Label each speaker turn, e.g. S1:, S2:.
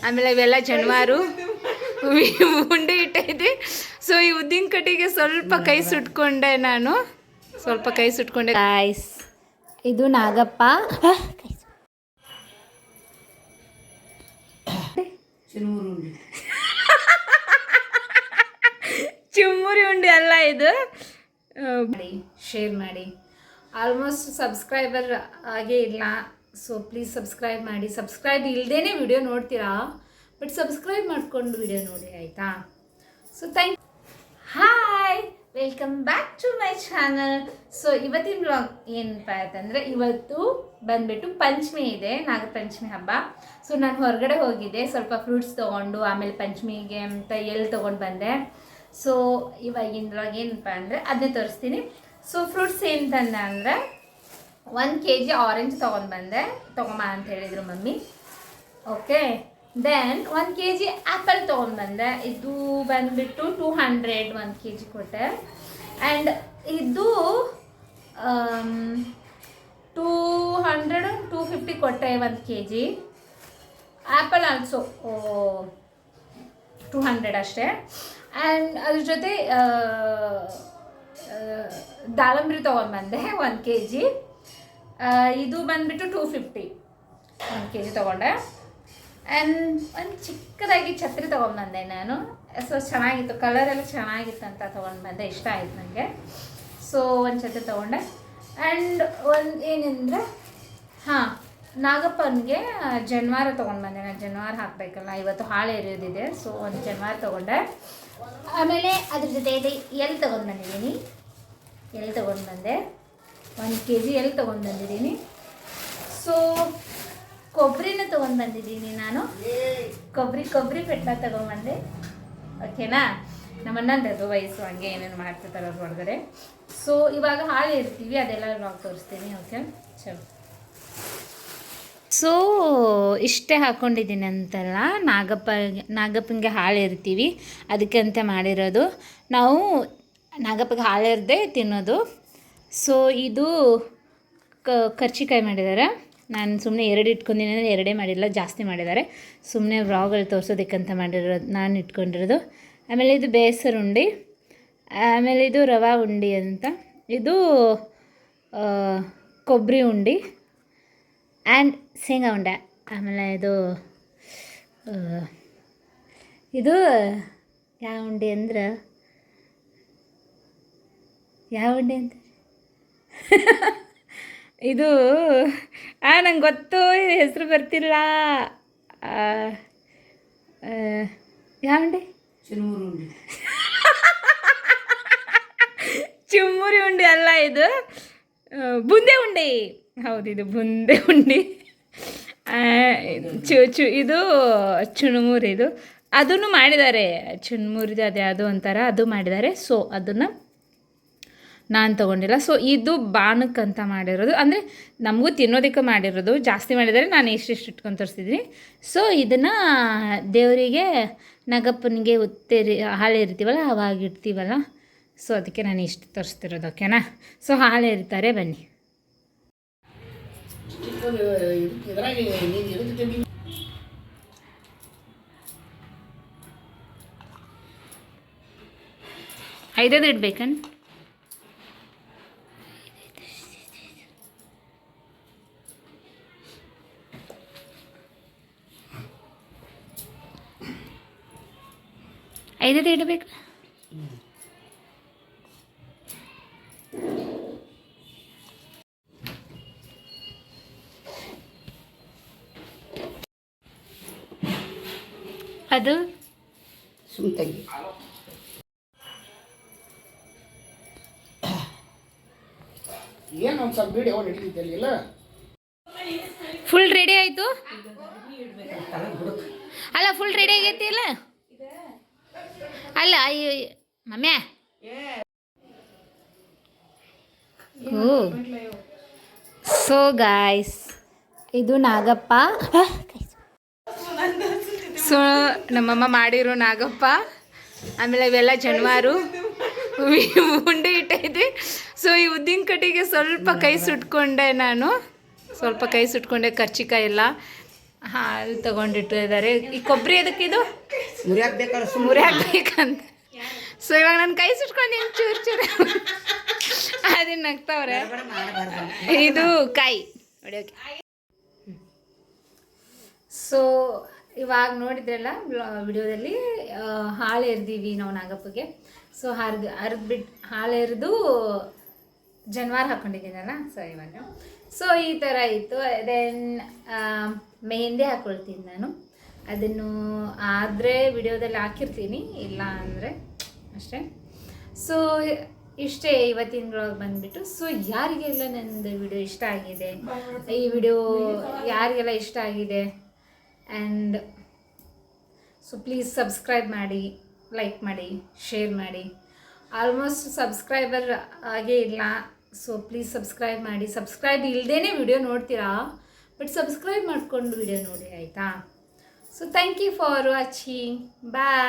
S1: ಆಮೇಲೆ ಇವೆಲ್ಲ ಜನವಾರು ಉಂಡೆ ಇಟ್ಟೈತೆ. ಸೊ ಈ ಉದ್ದಿನ ಕಟ್ಟಿಗೆ ಸ್ವಲ್ಪ ಕೈ ಸುಟ್ಕೊಂಡೆ ನಾನು, ಸ್ವಲ್ಪ ಕೈ ಸುಟ್ಕೊಂಡೆ ಗಾಯ್ಸ್. ಇದು ನಾಗಪ್ಪ. ಚುಮ್ಮುರಿ ಉಂಡೆ ಅಲ್ಲ ಇದು. ಶೇರ್ ಮಾಡಿ. ಆಲ್ಮೋಸ್ಟ್ ಸಬ್ಸ್ಕ್ರೈಬರ್ ಆಗೇ ಇಲ್ಲ, ಸೊ ಪ್ಲೀಸ್ ಸಬ್ಸ್ಕ್ರೈಬ್ ಮಾಡಿ. ಸಬ್ಸ್ಕ್ರೈಬ್ ಇಲ್ಲದೇ ವಿಡಿಯೋ ನೋಡ್ತೀರಾ, ಬಟ್ ಸಬ್ಸ್ಕ್ರೈಬ್ ಮಾಡಿಕೊಂಡು ವಿಡಿಯೋ ನೋಡಿ ಆಯಿತಾ. So thank. Hi, welcome back to my channel. So ಇವತ್ತಿನ ಬ್ಲಾಗ್ ಏನಪ್ಪ ಅಂತಂದರೆ, ಇವತ್ತು ಬಂದುಬಿಟ್ಟು ಪಂಚಮಿ ಇದೆ, ನಾಗಪಂಚಮಿ ಹಬ್ಬ. ಸೊ ನಾನು ಹೊರಗಡೆ ಹೋಗಿದ್ದೆ, ಸ್ವಲ್ಪ ಫ್ರೂಟ್ಸ್ ತೊಗೊಂಡು ಆಮೇಲೆ ಪಂಚಮಿಗೆ ಅಂತ ಎಲ್ಲಿ ತೊಗೊಂಡು ಬಂದೆ. ಸೊ ಇವಾಗಿನ ಬ್ಲಾಗ್ ಏನಪ್ಪ ಅಂದರೆ ಅದನ್ನೇ ತೋರಿಸ್ತೀನಿ. ಸೊ ಫ್ರೂಟ್ಸ್ ಏನು ತಂದೆ ಅಂದರೆ 1 kg ಆರೆಂಜ್ ತೊಗೊಂಡು ಬಂದೆ, ತೊಗೊಂಬ ಅಂತ ಹೇಳಿದರು mummy. Okay, then 1 kg apple ತೊಗೊಂಡು ಬಂದೆ. ಇದು ಬಂದುಬಿಟ್ಟು 200 1 kg ಕೊಟ್ಟೆ. ಆ್ಯಂಡ್ ಇದು 200 250 ಕೊಟ್ಟೆ 1 kg. ಆ್ಯಪಲ್ ಆಲ್ಸೋ 200 ಅಷ್ಟೇ. ಆ್ಯಂಡ್ ಅದ್ರ ಜೊತೆ ದಾಳಂಬ್ರಿ ತೊಗೊಂಡು ಬಂದೆ 1 kg. ಇದು ಬಂದುಬಿಟ್ಟು 250 1 kg ತೊಗೊಂಡೆ. ಆ್ಯಂಡ್ ಒಂದು ಚಿಕ್ಕದಾಗಿ ಛತ್ರಿ ತೊಗೊಂಡ್ಬಂದೆ ನಾನು. ಸೊ ಚೆನ್ನಾಗಿತ್ತು, ಕಲರೆಲ್ಲ ಚೆನ್ನಾಗಿತ್ತು ಅಂತ ತೊಗೊಂಡು ಬಂದೆ, ಇಷ್ಟ ಆಯಿತು ನನಗೆ. ಸೊ ಒಂದು ಛತ್ರಿ ತೊಗೊಂಡೆ. ಆ್ಯಂಡ್ ಒಂದು ಏನಂದರೆ ನಾಗಪ್ಪನಿಗೆ ಜನಿವಾರ ತೊಗೊಂಡು ಬಂದೆ. ನಾನು ಜನಿವಾರ ಹಾಕಬೇಕಲ್ಲ, ಇವತ್ತು ಹಾಳೆ ಎರೆಯೋದಿದೆ. ಸೊ ಒಂದು ಜನಿವಾರ ತೊಗೊಂಡೆ. ಆಮೇಲೆ ಅದ್ರ ಜೊತೆ ಎಲ್ಲಿ ತೊಗೊಂಡು ಬಂದಿದ್ದೀನಿ, ಎಲ್ಲಿ ತೊಗೊಂಡು ಬಂದೆ 1 kg ಎಲ್ಲಿ ತೊಗೊಂಡು ಬಂದಿದ್ದೀನಿ. ಸೊ ಕೊಬ್ಬರಿನ ತೊಗೊಂಡು ಬಂದಿದ್ದೀನಿ ನಾನು, ಕೊಬ್ಬರಿ ಪೆಟ್ಟ ತೊಗೊಂಡ್ಬಂದೆ. ಓಕೆನಾ, ನಮ್ಮ ಅಣ್ಣಂದು ವಯಸ್ಸು ಹಂಗೆ ಏನೇನು ಮಾಡ್ತಿರ್ತಾರೆ ಅವ್ರ ಹೊರಗಡೆ. ಸೊ ಇವಾಗ ಹಾಳು ಇರ್ತೀವಿ, ಅದೆಲ್ಲ ಬ್ಲಾಗ್ ತೋರಿಸ್ತೀನಿ. ಓಕೆ, ಚಲೋ. ಸೊ ಇಷ್ಟೇ ಹಾಕ್ಕೊಂಡಿದ್ದೀನಿ ಅಂತಲ್ಲ, ನಾಗಪ್ಪನಿಗೆ ಹಾಳು ಇರ್ತೀವಿ, ಅದಕ್ಕೆ ಅಂತ ಮಾಡಿರೋದು. ನಾವು ನಾಗಪ್ಪಗೆ ಹಾಳು ಇರದೆ ತಿನ್ನೋದು. ಸೊ ಇದು ಕರ್ಚಿಕಾಯಿ ಮಾಡಿದ್ದಾರೆ. ನಾನು ಸುಮ್ಮನೆ 2 ಇಟ್ಕೊಂಡಿದ್ದೀನಿ ಅಂದರೆ 2 ಮಾಡಿಲ್ಲ, ಜಾಸ್ತಿ ಮಾಡಿದ್ದಾರೆ. ಸುಮ್ಮನೆ ವ್ಲಾಗಲ್ಲಿ ತೋರಿಸೋದಕ್ಕಂತ ಮಾಡಿರೋದು ನಾನು ಇಟ್ಕೊಂಡಿರೋದು. ಆಮೇಲೆ ಇದು ಬೇಸರ ಉಂಡೆ, ಆಮೇಲೆ ಇದು ರವಾ ಉಂಡೆ ಅಂತ, ಇದು ಕೊಬ್ಬರಿ ಉಂಡೆ ಆ್ಯಂಡ್ ಶೇಂಗಾ ಉಂಡೆ. ಆಮೇಲೆ ಇದು ಯಾವ ಉಂಡೆ ಅಂದ್ರೆ, ಯಾವ ಉಂಡೆ ಅಂತ ಇದು ನಂಗೆ ಗೊತ್ತು, ಹೆಸರು ಬರ್ತಿಲ್ಲ. ಯಾವ ಉಂಡೆ? ಚುಮ್ಮುರಿ ಉಂಡೆ ಅಲ್ಲ, ಇದು ಬುಂದೆ ಉಂಡೆ. ಹೌದು, ಇದು ಬುಂದೆ ಉಂಡೆ. ಇದು ಚುಣುಮುರಿ, ಇದು ಅದನ್ನು ಮಾಡಿದ್ದಾರೆ. ಚುಣ್ಮುರಿದು ಅದು ಯಾವುದು ಅಂತಾರೆ, ಅದು ಮಾಡಿದ್ದಾರೆ. ಸೊ ಅದನ್ನು ನಾನು ತೊಗೊಂಡಿಲ್ಲ. ಸೊ ಇದು ಬಾಣಕ್ಕಂತ ಮಾಡಿರೋದು, ಅಂದರೆ ನಮಗೂ ತಿನ್ನೋದಕ್ಕೆ ಮಾಡಿರೋದು. ಜಾಸ್ತಿ ಮಾಡಿದರೆ ನಾನು ಇಷ್ಟಿಷ್ಟು ಇಟ್ಕೊಂಡು ತೋರಿಸ್ತಿದ್ದೀನಿ. ಸೊ ಇದನ್ನು ದೇವರಿಗೆ ನಾಗಪ್ಪನಿಗೆ ಹಾಳೆ ಇರ್ತೀವಲ್ಲ ಅವಾಗ ಇಡ್ತೀವಲ್ಲ, ಸೊ ಅದಕ್ಕೆ ನಾನು ಇಷ್ಟು ತೋರಿಸ್ತಿರೋದು. ಓಕೆನಾ. ಸೊ ಹಾಳೆ ಇರ್ತಾರೆ, ಬನ್ನಿ. ಐದದು ಇಡ್ಬೇಕನ್? ಐದದು ಇಡಬೇಕು. ಅದು
S2: ಸುಮ್ತಂಗಿ ಏನು ಒಂದು ಸ್ವಲ್ಪ ವಿಡಿಯೋ ನಡೀತಿಲ್ಲ.
S1: ಫುಲ್ ರೆಡಿ ಆಯಿತು ಅಲ್ಲ, ಫುಲ್ ರೆಡಿ ಆಗೈತಿ ಅಲ್ಲ. ಅಲ್ಲ ಅಯ್ಯೋ ಮಮ್ಯ, ಸೊ ಗಾಯ್ಸ್, ಇದು ನಾಗಪ್ಪ. ಸೊ ನಮ್ಮಮ್ಮ ಮಾಡಿರೋ ನಾಗಪ್ಪ. ಆಮೇಲೆ ಇವೆಲ್ಲ ಜನವಾರು ಉಂಡೆ ಇಟ್ಟೈತೆ. ಸೊ ಈ ಉದ್ದಿನ ಕಟ್ಟಿಗೆ ಸ್ವಲ್ಪ ಕೈ ಸುಟ್ಕೊಂಡೆ ನಾನು, ಸ್ವಲ್ಪ ಕೈ ಸುಟ್ಕೊಂಡೆ, ಕರ್ಚಿಕಾಯಿ ಎಲ್ಲ. ಹಾಲು ತೊಗೊಂಡಿಟ್ಟಿದ್ದಾರೆ. ಈ ಕೊಬ್ಬರಿ ಎದಕ್ಕಿದು
S2: ಮುರಿಯಾಕ್ ಬೇಕಲ್ಲ
S1: ಮುರಿ ಹಾಕ್ಬೇಕಂತ. ಸೊ ಇವಾಗ ನನ್ನ ಕೈ ಸುಟ್ಕೊಂಡು ಚೂರು ಚೂರು ಅದನ್ನ ನಗ್ತಾವ್ರೆ. ಇದು ಕಾಯಿ ಹೊಡಿಯೋಕೆ. ಸೊ ಇವಾಗ ನೋಡಿದ್ರಲ್ಲ ವಿಡಿಯೋದಲ್ಲಿ ಹಾಲು ಎರ್ದೀವಿ ನಾವು ನಾಗಪ್ಪಗೆ. ಸೊ ಅರ್ದ್ಬಿಟ್ಟು ಹಾಲು ಎರೆದು ಜನವಾರ ಹಾಕ್ಕೊಂಡಿದ್ದೀನಲ್ಲ. ಸೊ ಇವಾಗ ಸೊ ಈ ಥರ ಇತ್ತು. ದೆನ್ ಮೆಹಂದಿ ಹಾಕ್ಕೊಳ್ತೀನಿ ನಾನು. ಅದನ್ನು ಆದರೆ ವಿಡಿಯೋದಲ್ಲಿ ಹಾಕಿರ್ತೀನಿ, ಇಲ್ಲ ಅಂದರೆ ಅಷ್ಟೇ. ಸೊ ಇಷ್ಟೇ ಇವತ್ತಿನ ಬ್ಲಾಗ್ ಬಂದುಬಿಟ್ಟು. ಸೊ ಯಾರಿಗೆಲ್ಲ ನನ್ನದು ವಿಡಿಯೋ ಇಷ್ಟ ಆಗಿದೆ, ಈ ವಿಡಿಯೋ ಯಾರಿಗೆಲ್ಲ ಇಷ್ಟ ಆಗಿದೆ ಆ್ಯಂಡ್ ಸೊ ಪ್ಲೀಸ್ ಸಬ್ಸ್ಕ್ರೈಬ್ ಮಾಡಿ, ಲೈಕ್ ಮಾಡಿ, ಶೇರ್ ಮಾಡಿ. ಆಲ್ಮೋಸ್ಟ್ ಸಬ್ಸ್ಕ್ರೈಬರ್ ಆಗೇ ಇಲ್ಲ. ಸೊ ಪ್ಲೀಸ್ ಸಬ್ಸ್ಕ್ರೈಬ್ ಮಾಡಿ. ಸಬ್ಸ್ಕ್ರೈಬ್ ಇಲ್ಲದೇ ವಿಡಿಯೋ ನೋಡ್ತೀರಾ, ಬಟ್ ಸಬ್ಸ್ಕ್ರೈಬ್ ಮಾಡಿಕೊಂಡು ವಿಡಿಯೋ ನೋಡಿ ಆಯಿತಾ. So thank you for watching. Bye.